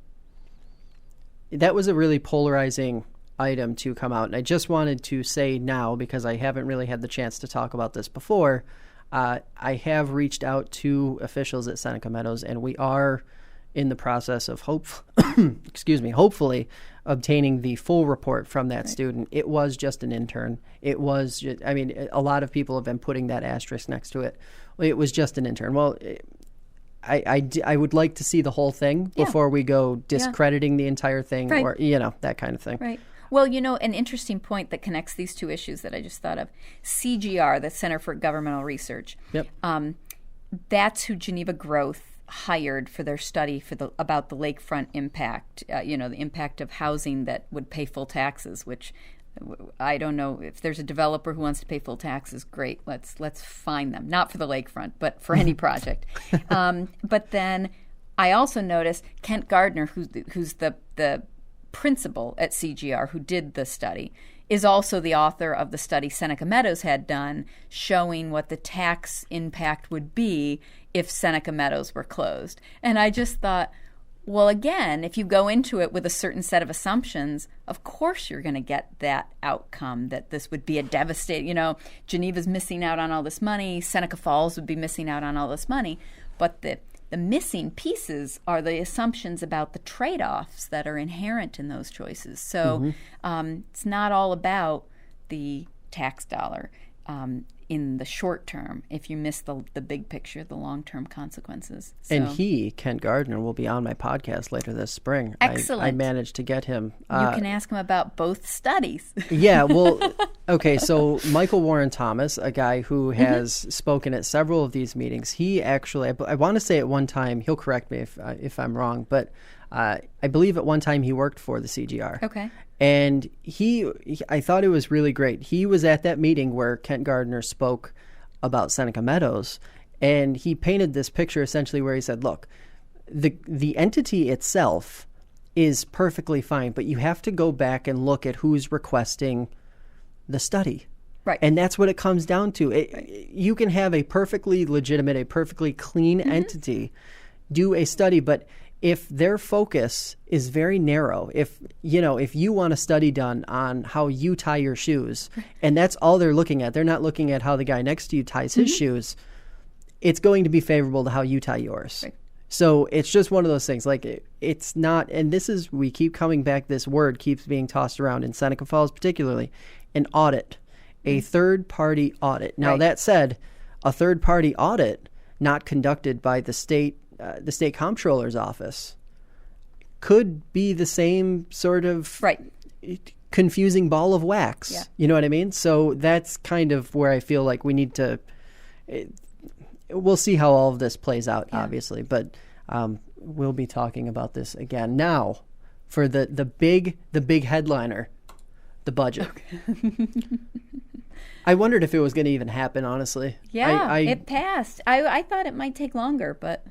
Speaker 1: That was a really polarizing item to come out. And I just wanted to say now, because I haven't really had the chance to talk about this before, I have reached out to officials at Seneca Meadows, and we are in the process of hopefully obtaining the full report from that student. It was just an intern. It was just, I mean, a lot of people have been putting that asterisk next to it. It was just an intern. Well, I would like to see the whole thing before we go discrediting the entire thing or, that kind of thing.
Speaker 2: Right. Well, an interesting point that connects these two issues that I just thought of, CGR, the Center for Governmental Research, that's who Geneva Growth hired for their study about the lakefront impact, the impact of housing that would pay full taxes, which I don't know if there's a developer who wants to pay full taxes. Great, let's find them. Not for the lakefront, but for any project. But then I also noticed Kent Gardner, who's the principal at CGR, who did the study, is also the author of the study Seneca Meadows had done, showing what the tax impact would be if Seneca Meadows were closed. And I just thought, well, again, if you go into it with a certain set of assumptions, of course you're going to get that outcome, that this would be a devastating, Geneva's missing out on all this money, Seneca Falls would be missing out on all this money. But the missing pieces are the assumptions about the trade-offs that are inherent in those choices. So it's not all about the tax dollar in the short term if you miss the big picture, the long-term consequences. So.
Speaker 1: And Kent Gardner, will be on my podcast later this spring.
Speaker 2: Excellent.
Speaker 1: I managed to get him.
Speaker 2: You can ask him about both studies.
Speaker 1: Yeah, well, okay, so Michael Warren Thomas, a guy who has spoken at several of these meetings, he actually, I want to say at one time, he'll correct me if I'm wrong, but I believe at one time he worked for the CGR.
Speaker 2: Okay.
Speaker 1: And I thought it was really great. He was at that meeting where Kent Gardner spoke about Seneca Meadows, and he painted this picture essentially where he said, look, the entity itself is perfectly fine, but you have to go back and look at who's requesting the study.
Speaker 2: Right.
Speaker 1: And that's what it comes down to. You can have a perfectly legitimate, a perfectly clean entity do a study, but if their focus is very narrow, if you want a study done on how you tie your shoes, and that's all they're looking at, they're not looking at how the guy next to you ties his shoes, it's going to be favorable to how you tie yours. Right. So it's just one of those things. Like, it's not, and we keep coming back, this word keeps being tossed around in Seneca Falls particularly, an audit, a third-party audit. Now, that said, a third-party audit not conducted by the state comptroller's office could be the same sort of confusing ball of wax. Yeah. You know what I mean? So that's kind of where I feel like we need to. We'll see how all of this plays out, obviously, but we'll be talking about this again now for the big headliner, the budget. Okay. I wondered if it was going to even happen, honestly.
Speaker 2: Yeah, it passed. I thought it might take longer, but.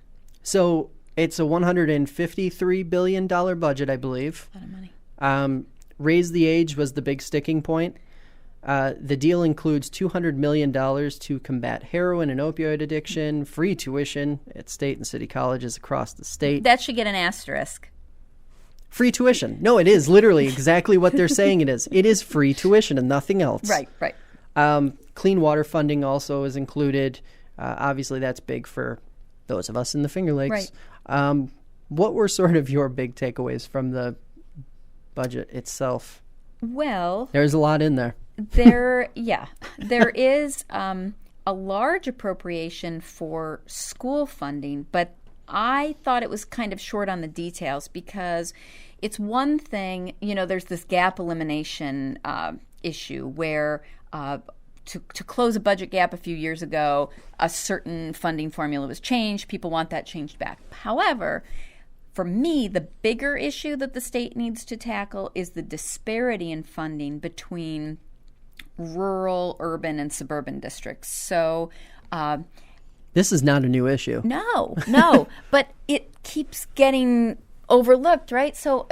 Speaker 1: So it's a $153 billion budget, I believe.
Speaker 2: A lot of money.
Speaker 1: Raise the age was the big sticking point. The deal includes $200 million to combat heroin and opioid addiction, free tuition at state and city colleges across the state.
Speaker 2: That should get an asterisk.
Speaker 1: Free tuition. No, it is literally exactly what they're saying it is. It is free tuition and nothing else.
Speaker 2: Right.
Speaker 1: Clean water funding also is included. Obviously, that's big for those of us in the Finger Lakes. Right. What were sort of your big takeaways from the budget itself?
Speaker 2: Well,
Speaker 1: there's a lot in there.
Speaker 2: There is a large appropriation for school funding, but I thought it was kind of short on the details because it's one thing, there's this gap elimination issue where to close a budget gap a few years ago, a certain funding formula was changed. People want that changed back. However, for me, the bigger issue that the state needs to tackle is the disparity in funding between rural, urban, and suburban districts. So
Speaker 1: this is not a new issue.
Speaker 2: No, but it keeps getting overlooked, right? So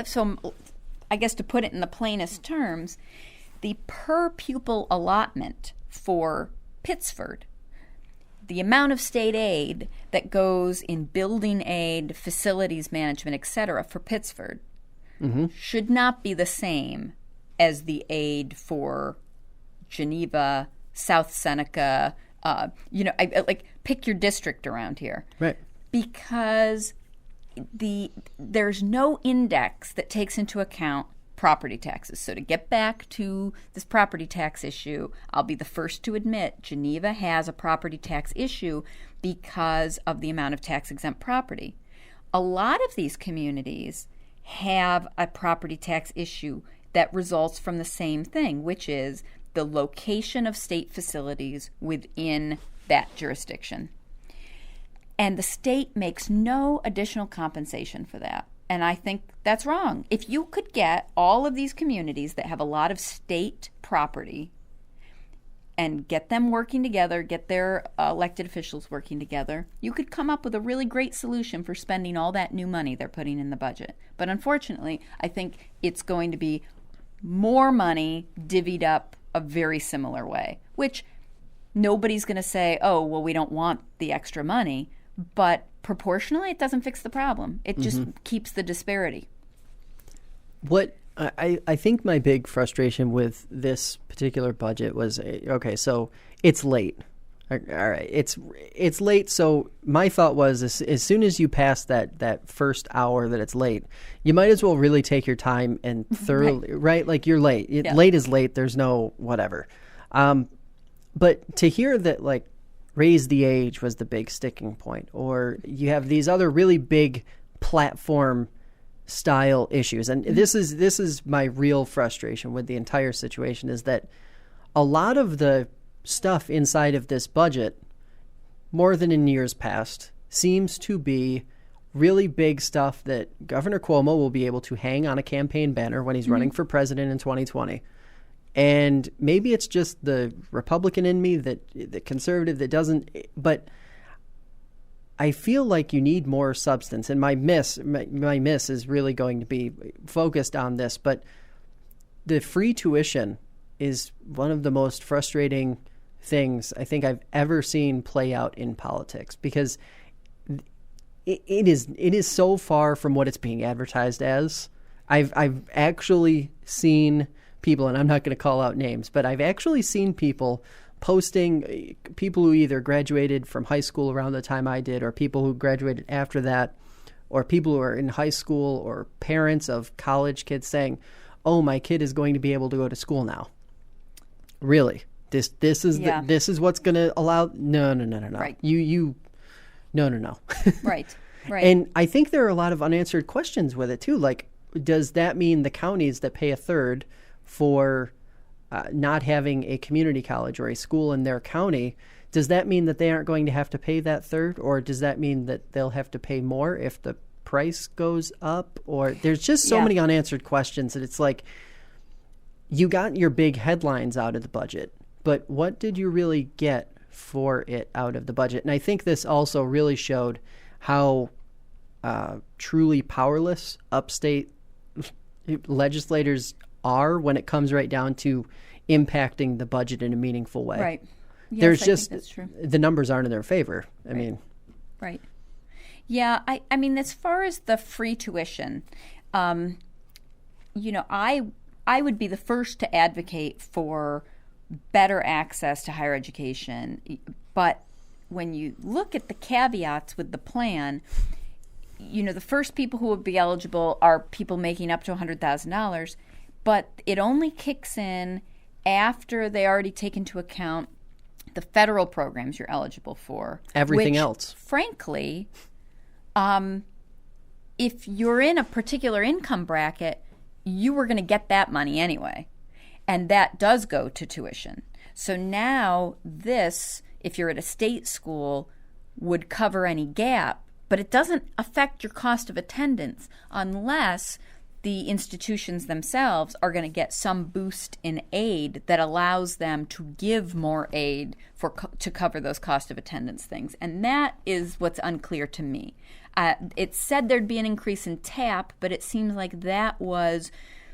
Speaker 2: I guess to put it in the plainest terms, the per pupil allotment for Pittsford, the amount of state aid that goes in building aid, facilities management, etc., for Pittsford should not be the same as the aid for Geneva, South Seneca, pick your district around here.
Speaker 1: Right.
Speaker 2: Because there's no index that takes into account property taxes. So to get back to this property tax issue, I'll be the first to admit Geneva has a property tax issue because of the amount of tax-exempt property. A lot of these communities have a property tax issue that results from the same thing, which is the location of state facilities within that jurisdiction. And the state makes no additional compensation for that. And I think that's wrong. If you could get all of these communities that have a lot of state property and get them working together, get their elected officials working together, you could come up with a really great solution for spending all that new money they're putting in the budget. But unfortunately, I think it's going to be more money divvied up a very similar way, which nobody's going to say, oh, well, we don't want the extra money. But proportionally, it doesn't fix the problem. It just keeps the disparity.
Speaker 1: What I think my big frustration with this particular budget was, okay, so it's late. All right, it's late. So my thought was, as soon as you pass that first hour that it's late, you might as well really take your time and thoroughly, right? Like, you're late. Late is late. There's no whatever. But to hear that, like, raise the age was the big sticking point, or you have these other really big platform style issues. And this is my real frustration with the entire situation, is that a lot of the stuff inside of this budget, more than in years past, seems to be really big stuff that Governor Cuomo will be able to hang on a campaign banner when he's running for president in 2020. And maybe it's just the Republican in me, the conservative that doesn't, but I feel like you need more substance. And my miss is really going to be focused on this. But the free tuition is one of the most frustrating things I think I've ever seen play out in politics, because it is so far from what it's being advertised as. I've actually seen people, and I'm not going to call out names, but I've actually seen people posting, people who either graduated from high school around the time I did, or people who graduated after that, or people who are in high school, or parents of college kids saying, oh, my kid is going to be able to go to school now. Really? This is what's going to allow? No.
Speaker 2: Right.
Speaker 1: No.
Speaker 2: Right.
Speaker 1: And I think there are a lot of unanswered questions with it too. Like, does that mean the counties that pay a third for not having a community college or a school in their county, does that mean that they aren't going to have to pay that third? Or does that mean that they'll have to pay more if the price goes up? Or there's just so many unanswered questions that it's like, you got your big headlines out of the budget, but what did you really get for it out of the budget? And I think this also really showed how truly powerless upstate legislators are when it comes right down to impacting the budget in a meaningful way.
Speaker 2: Right. Yes,
Speaker 1: There's
Speaker 2: I
Speaker 1: just,
Speaker 2: think that's true.
Speaker 1: The numbers aren't in their favor. I mean.
Speaker 2: Right. Yeah, I mean, as far as the free tuition, I would be the first to advocate for better access to higher education. But when you look at the caveats with the plan, the first people who would be eligible are people making up to $100,000, but it only kicks in after they already take into account the federal programs you're eligible for.
Speaker 1: Everything
Speaker 2: which,
Speaker 1: else.
Speaker 2: Frankly, if you're in a particular income bracket, you were going to get that money anyway. And that does go to tuition. So now this, if you're at a state school, would cover any gap, but it doesn't affect your cost of attendance unless the institutions themselves are going to get some boost in aid that allows them to give more aid to cover those cost of attendance things. And that is what's unclear to me. It said there'd be an increase in TAP, but it seems like that was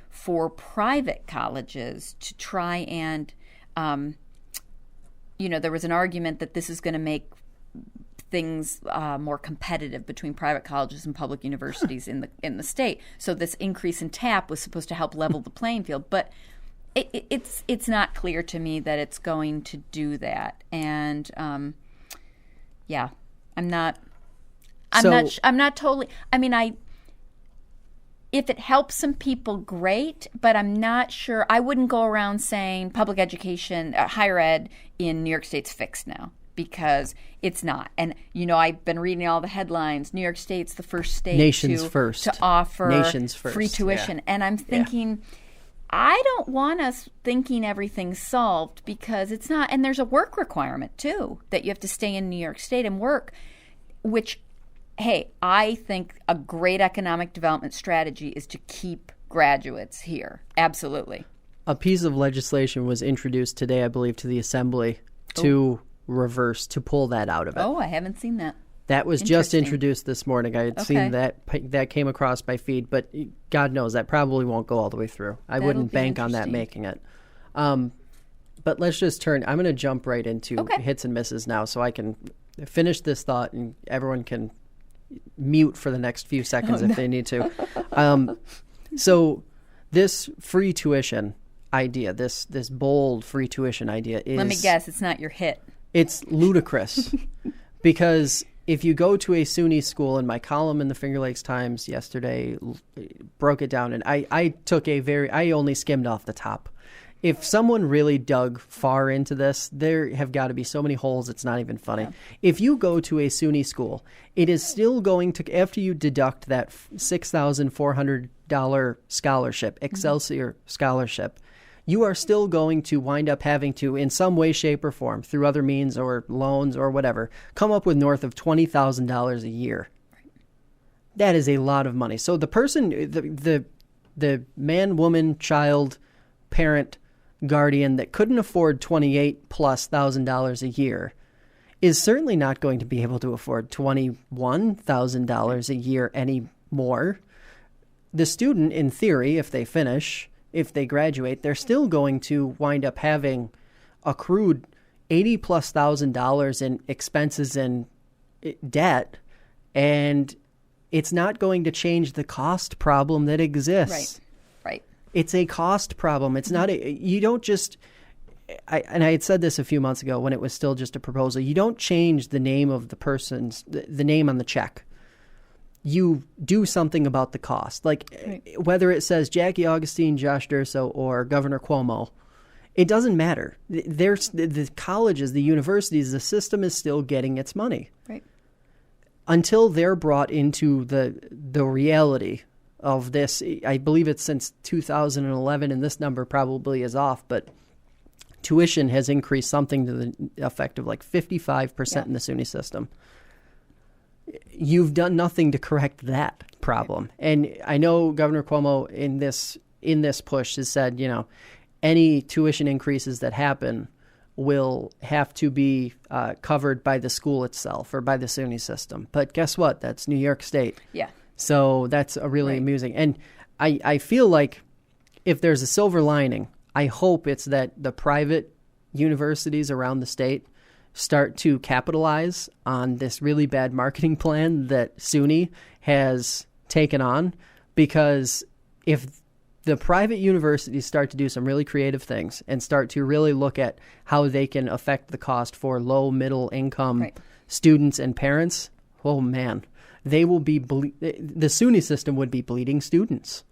Speaker 2: for private colleges to try and, there was an argument that this is going to make things more competitive between private colleges and public universities in the state. So this increase in TAP was supposed to help level the playing field, but it's not clear to me that it's going to do that. And I'm not totally. I mean, if it helps some people, great, but I'm not sure. I wouldn't go around saying public education, higher ed in New York State's fixed now, because it's not. And, I've been reading all the headlines. New York State's the first state to offer free tuition. Yeah. And I'm thinking, I don't want us thinking everything's solved, because it's not. And there's a work requirement, too, that you have to stay in New York State and work, which, hey, I think a great economic development strategy is to keep graduates here. Absolutely.
Speaker 1: A piece of legislation was introduced today, I believe, to the Assembly to pull that out of it.
Speaker 2: Oh, I haven't seen that.
Speaker 1: That was just introduced this morning. I had seen that came across my feed, but God knows that probably won't go all the way through. I wouldn't bank on that making it. But let's just I'm going to jump right into hits and misses now so I can finish this thought and everyone can mute for the next few seconds if they need to. So this free tuition idea, this bold free tuition idea is...
Speaker 2: Let me guess, it's not your hit.
Speaker 1: It's ludicrous because if you go to a SUNY school, and my column in the Finger Lakes Times yesterday broke it down, and I only skimmed off the top. If someone really dug far into this, there have got to be so many holes, it's not even funny. Yeah. If you go to a SUNY school, it is still going to, after you deduct that $6,400 scholarship, Excelsior scholarship, you are still going to wind up having to, in some way, shape, or form, through other means or loans or whatever, come up with north of $20,000 a year. Right. That is a lot of money. So the person, the man, woman, child, parent, guardian that couldn't afford $28,000+ a year is certainly not going to be able to afford $21,000 a year anymore. The student, in theory, if they finish, if they graduate, they're still going to wind up having accrued $80,000+ in expenses and debt, and it's not going to change the cost problem that exists.
Speaker 2: Right.
Speaker 1: It's a cost problem. It's not you don't just, I had said this a few months ago when it was still just a proposal. You don't change the name of the person's, the name on the check. You do something about the cost. Like whether it says Jackie Augustine, Josh Durso, or Governor Cuomo, it doesn't matter. The colleges, the universities, the system is still getting its money. Right. Until they're brought into the reality of this. I believe it's since 2011, and this number probably is off, but tuition has increased something to the effect of like 55% in the SUNY system. You've done nothing to correct that problem. Right. And I know Governor Cuomo in this push has said, any tuition increases that happen will have to be covered by the school itself or by the SUNY system. But guess what? That's New York State. Yeah. So that's a really amusing. And I feel like if there's a silver lining, I hope it's that the private universities around the state start to capitalize on this really bad marketing plan that SUNY has taken on. Because if the private universities start to do some really creative things and start to really look at how they can affect the cost for low, middle income students and parents, oh man, they will be the SUNY system would be bleeding students.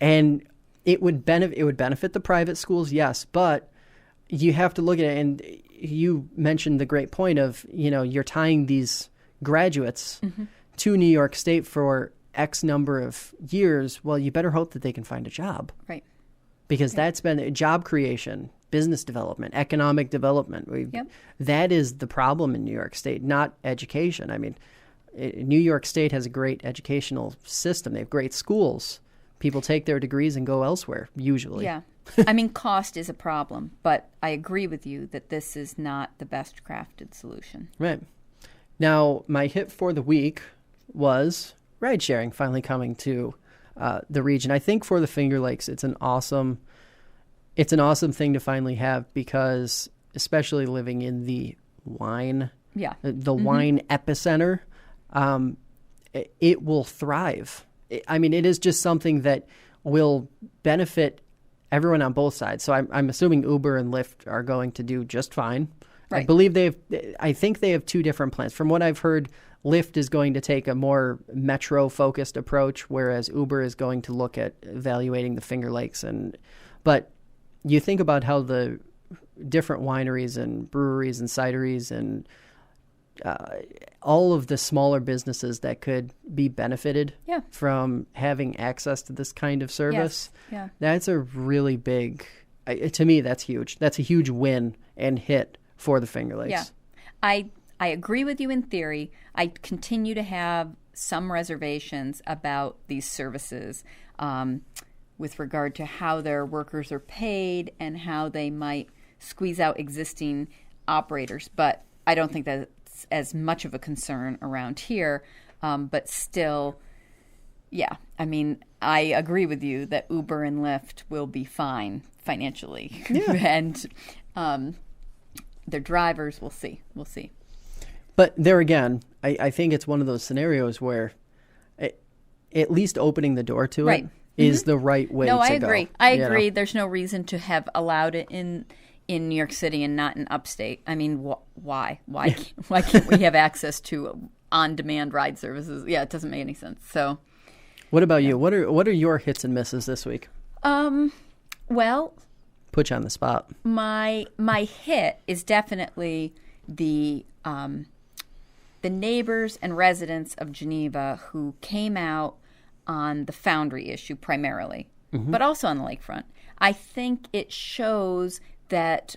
Speaker 1: And it would benefit the private schools, yes, but you have to look at it, and you mentioned the great point of, you're tying these graduates to New York State for X number of years. Well, you better hope that they can find a job. Right. Because that's been job creation, business development, economic development. That is the problem in New York State, not education. I mean, New York State has a great educational system. They have great schools. People take their degrees and go elsewhere, usually. Yeah.
Speaker 2: I mean, cost is a problem, but I agree with you that this is not the best crafted solution.
Speaker 1: Right. Now, my hit for the week was ride sharing finally coming to the region. I think for the Finger Lakes, it's an awesome thing to finally have, because especially living in the wine, wine epicenter, it will thrive. I mean, it is just something that will benefit everyone on both sides. So I'm assuming Uber and Lyft are going to do just fine. Right. I think they have two different plans. From what I've heard, Lyft is going to take a more metro-focused approach, whereas Uber is going to look at evaluating the Finger Lakes. But you think about how the different wineries and breweries and cideries and all of the smaller businesses that could be benefited from having access to this kind of service. Yes. Yeah. That's a really big, to me, that's huge. That's a huge win and hit for the Finger Lakes. Yeah.
Speaker 2: I agree with you in theory. I continue to have some reservations about these services with regard to how their workers are paid and how they might squeeze out existing operators. But I don't think that's as much of a concern around here, but still, yeah. I mean, I agree with you that Uber and Lyft will be fine financially, and their drivers, we'll see.
Speaker 1: But there again, I think it's one of those scenarios where at least opening the door to it is the right way to go.
Speaker 2: No, I agree. I agree. There's no reason to have allowed it in New York City and not in upstate. I mean, why? Why can't we have access to on-demand ride services? Yeah, it doesn't make any sense. So,
Speaker 1: what about you? What are your hits and misses this week?
Speaker 2: Well,
Speaker 1: put you on the spot.
Speaker 2: My hit is definitely the neighbors and residents of Geneva who came out on the Foundry issue primarily, but also on the Lakefront. I think it shows that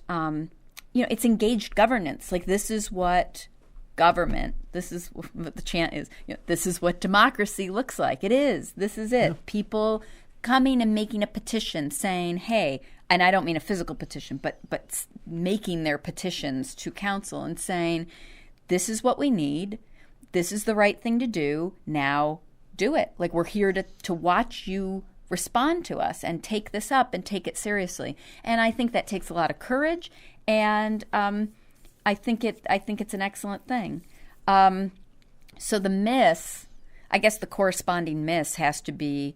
Speaker 2: it's engaged governance. Like, this is what government, this is what the chant is, this is what democracy looks like. It is. This is it. Yeah. People coming and making a petition saying, hey, and I don't mean a physical petition, but making their petitions to council and saying, this is what we need. This is the right thing to do. Now do it. Like, we're here to watch you respond to us and take this up and take it seriously. And I think that takes a lot of courage, and I think it's an excellent thing. So the miss, I guess the corresponding miss has to be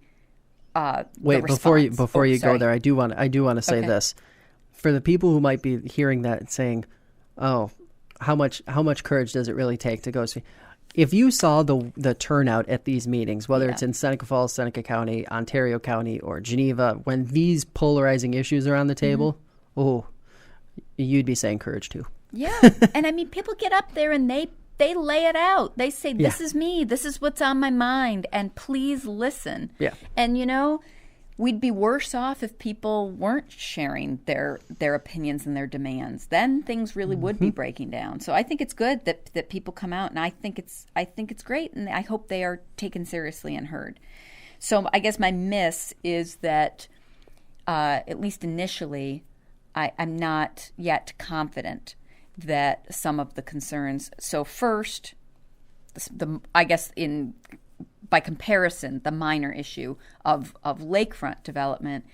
Speaker 1: wait, before you go there, I do want to say this. For the people who might be hearing that and saying, "Oh, how much courage does it really take to go see?" If you saw the turnout at these meetings, whether it's in Seneca Falls, Seneca County, Ontario County, or Geneva, when these polarizing issues are on the table, you'd be saying courage too.
Speaker 2: Yeah, and I mean, people get up there and they lay it out. They say, this is me. This is what's on my mind, and please listen. Yeah. And, we'd be worse off if people weren't sharing their opinions and their demands. Then things really would be breaking down. So I think it's good that people come out, and I think it's great, and I hope they are taken seriously and heard. So I guess my miss is that, at least initially, I'm not yet confident that some of the concerns. So first, by comparison, the minor issue of lakefront development,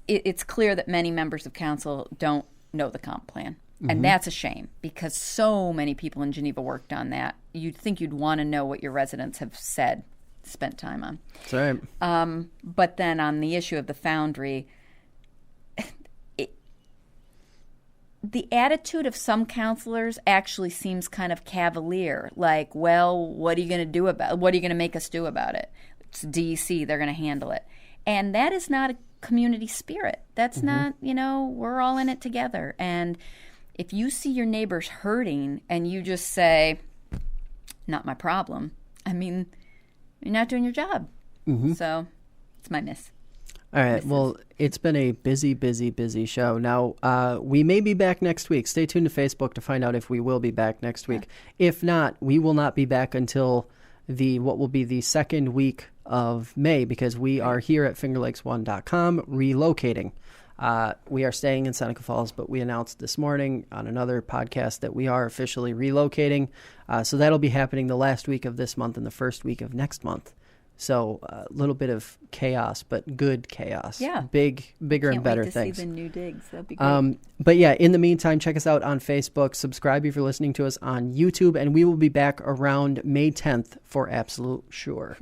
Speaker 2: it's clear that many members of council don't know the comp plan. And that's a shame, because so many people in Geneva worked on that. You'd think you'd want to know what your residents have spent time on.
Speaker 1: That's right.
Speaker 2: But then on the issue of the Foundry, the attitude of some counselors actually seems kind of cavalier. Like, well, what are you going to do about it? What are you going to make us do about it? It's DEC. They're going to handle it. And that is not a community spirit. That's not, we're all in it together. And if you see your neighbors hurting and you just say, not my problem, I mean, you're not doing your job. So it's my miss.
Speaker 1: All right. Well, it's been a busy, busy, busy show. Now, we may be back next week. Stay tuned to Facebook to find out if we will be back next week. If not, we will not be back until what will be the second week of May, because we are here at fingerlakes1.com relocating. We are staying in Seneca Falls, but we announced this morning on another podcast that we are officially relocating. So that'll be happening the last week of this month and the first week of next month. So a little bit of chaos, but good chaos.
Speaker 2: Yeah.
Speaker 1: Bigger and better
Speaker 2: things.
Speaker 1: Can't wait to
Speaker 2: see the new digs. That'd be great.
Speaker 1: But yeah, in the meantime, check us out on Facebook. Subscribe if you're listening to us on YouTube. And we will be back around May 10th for absolute sure.